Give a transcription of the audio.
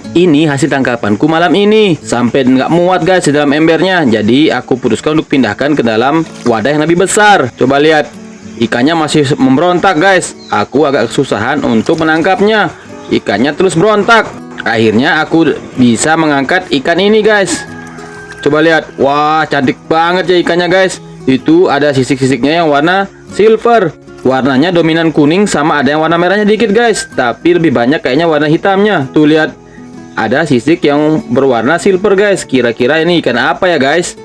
Ini hasil tangkapanku malam ini. Sampai nggak muat guys di dalam embernya. Jadi aku putuskan untuk pindahkan ke dalam wadah yang lebih besar. Coba lihat, ikannya masih memberontak guys. Aku agak kesusahan untuk menangkapnya. Ikannya terus berontak. Akhirnya aku bisa mengangkat ikan ini guys. Coba lihat, wah cantik banget ya ikannya guys. Itu ada sisik-sisiknya yang warna silver. Warnanya dominan kuning sama ada yang warna merahnya dikit guys. Tapi lebih banyak kayaknya warna hitamnya. Tuh lihat, ada sisik yang berwarna silver guys. Kira-kira ini ikan apa ya guys?